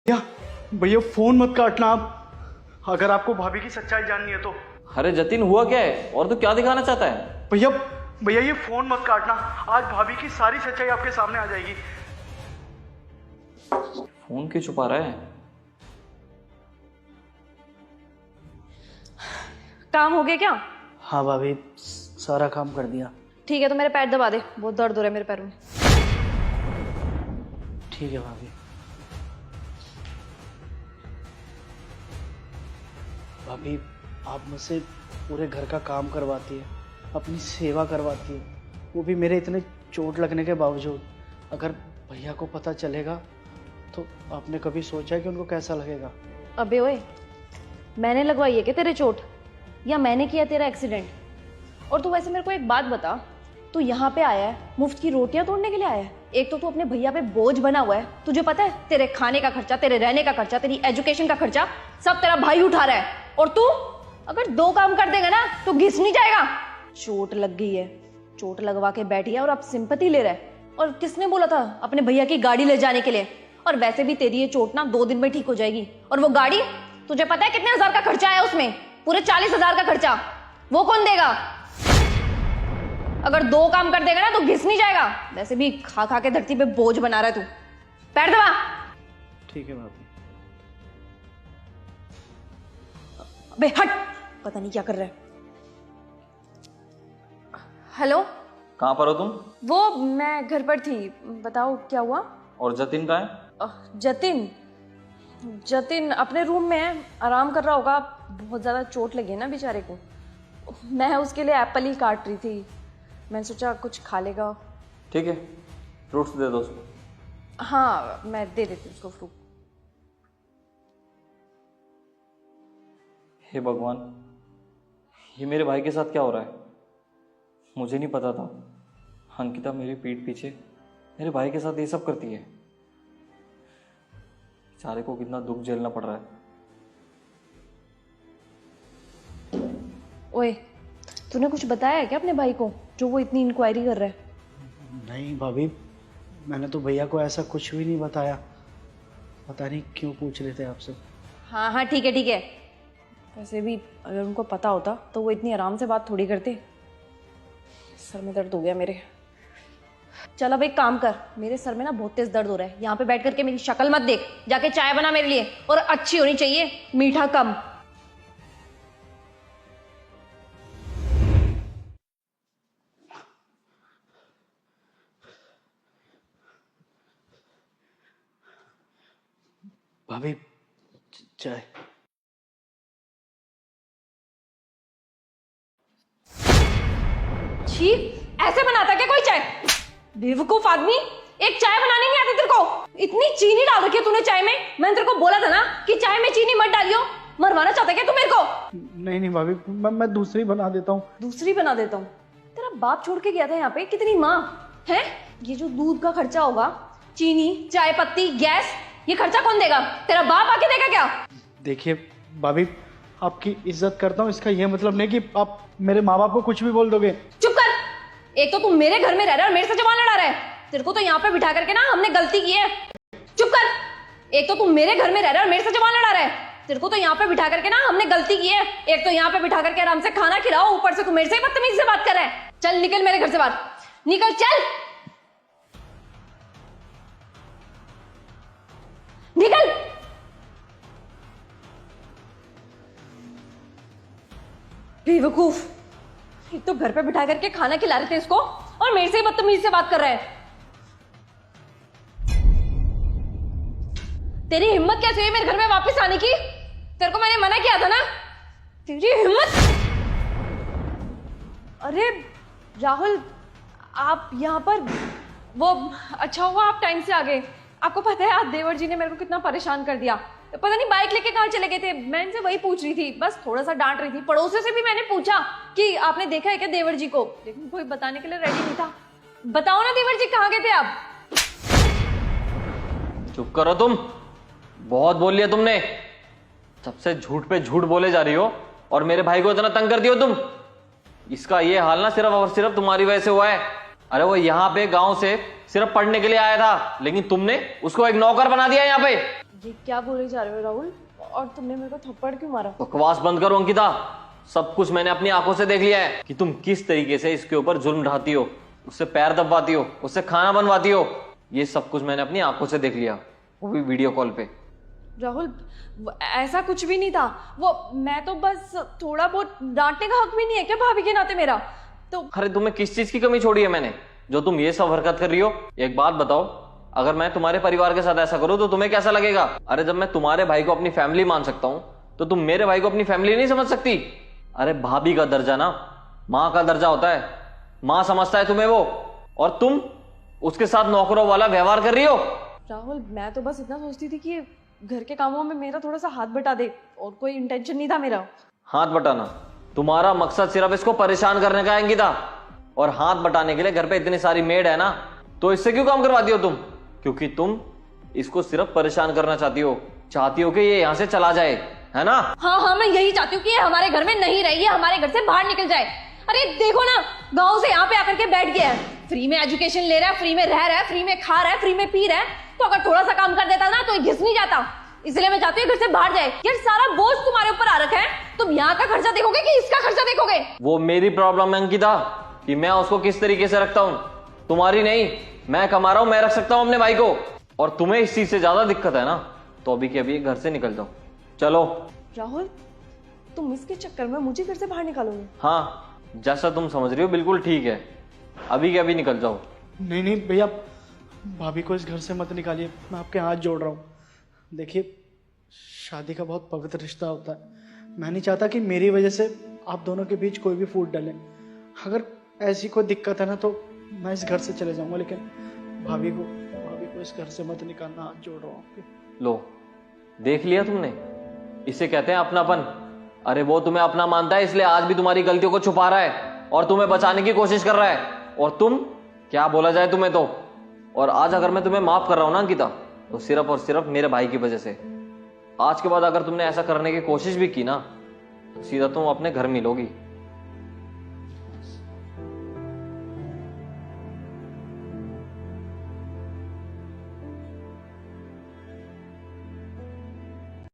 भैया भैया फोन मत काटना आप, अगर आपको भाभी की सच्चाई जाननी है तो। अरे जतिन, हुआ क्या है और तू क्या दिखाना चाहता है? भैया भैया ये फोन मत काटना, आज भाभी की सारी सच्चाई आपके सामने आ जाएगी। फोन क्यों छुपा रहा है? काम हो गया क्या? हाँ भाभी, सारा काम कर दिया। ठीक है, तो मेरे पैर दबा दे, बहुत दर्द हो रहा है मेरे पैरों में। ठीक है भाभी। भाभी आप मुझसे पूरे घर का काम करवाती है, अपनी सेवा करवाती है, वो भी मेरे इतने चोट लगने के बावजूद। अगर भैया को पता चलेगा तो आपने कभी सोचा है कि उनको कैसा लगेगा? अबे ओए, मैंने लगवाई है क्या तेरे चोट, या मैंने किया तेरा एक्सीडेंट? और तू वैसे मेरे को एक बात बता, तू यहाँ पे आया है मुफ्त की रोटियां तोड़ने के लिए आया है? एक तो तू अपने भैया पे बोझ बना हुआ है, तुझे पता है तेरे खाने का खर्चा, तेरे रहने का खर्चा, तेरी एजुकेशन का खर्चा सब तेरा भाई उठा रहा है। और तू अगर दो काम कर देगा ना तो घिस नहीं जाएगा। चोट लग गई है, चोट लगवा के बैठी है और अब सिंपैथी ले रहा है। और किसने बोला था अपने भैया की गाड़ी ले जाने के लिए? और वैसे भी तेरी ये चोट ना 2 दिन में ठीक हो जाएगी। और वो गाड़ी, तुझे पता है कितने हजार का खर्चा है उसमें? पूरे 40,000 का खर्चा। वो कौन देगा? अगर 2 काम कर देगा ना तो घिस नहीं जाएगा। वैसे भी खा खा के धरती पे बोझ बना रहा है तू। पैर दबा। ठीक है भाभी। अबे हट, पता नहीं क्या कर रहा है। हेलो, कहाँ पर हो तुम? वो मैं घर पर थी, बताओ क्या हुआ? और जतिन कहाँ है? जतिन जतिन अपने रूम में है, आराम कर रहा होगा। बहुत ज़्यादा चोट लगी है ना बेचारे को। मैं उसके लिए एप्पल ही काट रही थी, मैंने सोचा कुछ खा लेगा। ठीक है, फ्रूट्स दे दो उसको। हाँ, मैं दे देती हूँ उसको फ्रूट। हे भगवान, ये मेरे भाई के साथ क्या हो रहा है? मुझे नहीं पता था अंकिता मेरी पीठ पीछे मेरे भाई के साथ ये सब करती है। बेचारे को कितना दुख झेलना पड़ रहा है। ओए, तूने कुछ बताया है क्या अपने भाई को, जो वो इतनी इंक्वायरी कर रहा है? नहीं भाभी, मैंने तो भैया को ऐसा कुछ भी नहीं बताया। पता नहीं क्यों पूछ रहे थे आपसे। हाँ हाँ, ठीक है ठीक है। वैसे भी अगर उनको पता होता तो वो इतनी आराम से बात थोड़ी करते। सर में दर्द हो गया मेरे। चल अब एक काम कर, मेरे सर में ना बहुत तेज दर्द हो रहा है। यहाँ पे बैठ करके मेरी शक्ल मत देख, जाके चाय बना मेरे लिए, और अच्छी होनी चाहिए, मीठा कम। भाभी चाय। छी, ऐसे बनाता क्या कोई चाय? बेवकूफ आदमी, एक चाय बनाने नहीं आती तेरे को? इतनी चीनी डाल रखी है तूने चाय में। मैंने तेरे को बोला था ना कि चाय में चीनी मत डालियो। मरवाना चाहता क्या तू मेरे को? नहीं नहीं भाभी, मैं दूसरी बना देता हूँ। दूसरी बना देता हूँ? तेरा बाप छोड़ के गया था यहाँ पे, कितनी माँ है? ये जो दूध का खर्चा होगा, चीनी, चाय पत्ती, गैस, ये खर्चा कौन देगा? तेरा बाप आके देगा क्या? देखिए भाभी, आपकी इज्जत करता हूँ, इसका यह मतलब नहीं कि आप मेरे माँ बाप को कुछ भी बोल दोगे। चुप कर। एक तो तू मेरे घर में रह रहा है और मेरे से जवान लड़ा रहा है। तेरे को तो यहाँ पे बिठा करके ना हमने गलती की है। चुप कर। एक तो तू मेरे घर में रह रहा है और मेरे से जवान लड़ा रहा है। तेरे को तो यहाँ पे बिठा करके ना हमने गलती की है। एक तो यहाँ पे बिठा करके आराम से खाना खिलाओ, ऊपर से तू मेरे से ही बदतमीजी से बात कर रहा है। चल निकल मेरे घर से बाहर, निकल, चल निकल। बेवकूफ, एक तो घर पे बिठा करके खाना खिला रहे थे इसको, और मेरे से ही बदतमीजी से बात कर रहा है। तेरी हिम्मत कैसे हुई मेरे घर में वापस आने की? तेरे को मैंने मना किया था ना? तेरी हिम्मत। अरे राहुल, आप यहाँ पर, वो अच्छा हुआ आप टाइम से आ गए। आपको पता है आज देवर जी ने मेरे को कितना परेशान कर दिया। पता नहीं बाइक लेके कहाँ चले गए थे। मैं इनसे वही पूछ रही थी, बस थोड़ा सा डांट रही थी। पड़ोसियों से भी मैंने पूछा कि आपने देखा है क्या देवर जी को, लेकिन कोई बताने के लिए रेडी नहीं था। बताओ ना देवर जी कहाँ गए थे आप? चुप करो तुम, बहुत बोल लिया तुमने। सबसे झूठ पे झूठ बोले जा रही हो और मेरे भाई को इतना तंग कर दियो तुम। इसका ये हाल ना सिर्फ और सिर्फ तुम्हारी वजह से हुआ है। अरे वो यहाँ पे गांव से सिर्फ पढ़ने के लिए आया था, लेकिन तुमने उसको एक नौकर बना दिया यहाँ पे। ये क्या बोले जा रहे हो राहुल? और तुमने मेरे को थप्पड़ क्यों मारा? बकवास बंद करो अंकिता। सब कुछ मैंने अपनी आंखों से देख लिया है कि तुम किस तरीके से इसके ऊपर जुल्म ढाती हो, उससे पैर दबवाती हो, उससे खाना बनवाती हो। ये सब कुछ मैंने अपनी आंखों से देख लिया, वो भी वीडियो कॉल पे। राहुल ऐसा कुछ भी नहीं था। वो मैं तो बस थोड़ा बहुत डांटने का हक भी नहीं है क्या भाभी के नाते मेरा? तो अरे तुम्हें किस चीज की कमी छोड़ी है मैंने जो तुम ये सब हरकत कर रही हो? एक बात बताओ, अगर मैं तुम्हारे परिवार के साथ ऐसा करूं तो तुम्हें कैसा लगेगा? अरे जब मैं तुम्हारे भाई को अपनी फैमिली मान सकता हूं तो तुम मेरे भाई को अपनी फैमिली नहीं समझ सकती? अरे भाभी का दर्जा ना माँ का दर्जा होता है, माँ समझता है तुम्हें वो, और तुम उसके साथ नौकरों वाला व्यवहार कर रही हो। राहुल मैं तो बस इतना सोचती थी कि घर के कामों में मेरा थोड़ा सा हाथ बटा दे, और कोई इंटेंशन नहीं था मेरा। हाथ बटाना? तुम्हारा मकसद सिर्फ इसको परेशान करने का है अंकिता। और हाथ बटाने के लिए घर पे इतनी सारी मेड है ना, तो इससे क्यों काम करवाती हो तुम? क्योंकि तुम इसको सिर्फ परेशान करना चाहती हो कि ये यहाँ से चला जाए, है ना? हाँ मैं यही चाहती हूँ कि ये हमारे घर में नहीं रहे, ये हमारे घर से बाहर निकल जाए। अरे देखो ना, गांव से यहाँ पे आकर के बैठ गया है, फ्री में एजुकेशन ले रहा है, फ्री में रह रहा है, फ्री में खा रहा है, फ्री में पी रहा है। तो अगर थोड़ा सा काम कर देता ना तो ये घिस नहीं जाता। इसलिए मैं चाहती हूँ घर से बाहर जाए। यार सारा बोझ तुम्हारे ऊपर आ रखा है, तुम यहाँ का खर्चा देखोगे कि इसका खर्चा देखोगे? वो मेरी प्रॉब्लम है अंकिता कि मैं उसको किस तरीके से रखता हूँ, तुम्हारी नहीं। मैं कमा रहा हूँ, मैं रख सकता हूँ अपने भाई को। और तुम्हें इस चीज से ज्यादा दिक्कत है ना, तो अभी के अभी घर से निकल जाओ। चलो। राहुल तुम इसके चक्कर में मुझे घर से बाहर निकालोगे? हाँ जैसा तुम समझ रही हो बिल्कुल ठीक है, अभी के अभी निकल जाओ। नहीं भैया, भाभी को इस घर से मत निकालिए, मैं आपके हाथ जोड़ रहा हूँ। देखिए शादी का बहुत पवित्र रिश्ता होता है, मैं नहीं चाहता कि मेरी वजह से आप दोनों के बीच कोई भी फूट डले। अगर ऐसी कोई दिक्कत है ना तो मैं इस घर से चले जाऊंगा, लेकिन भाभी को इस घर से मत निकालना, हाथ जोड़ रहा हूँ आपके। लो देख लिया तुमने, इसे कहते हैं अपनापन। अरे वो तुम्हें अपना मानता है, इसलिए आज भी तुम्हारी गलतियों को छुपा रहा है और तुम्हें बचाने की कोशिश कर रहा है। और तुम क्या बोला जाए तुम्हें तो। और आज अगर मैं तुम्हें माफ कर रहा हूं ना अंकिता, तो सिर्फ और सिर्फ मेरे भाई की वजह से। आज के बाद अगर तुमने ऐसा करने की कोशिश भी की ना तो सीधा तुम अपने घर मिलोगी।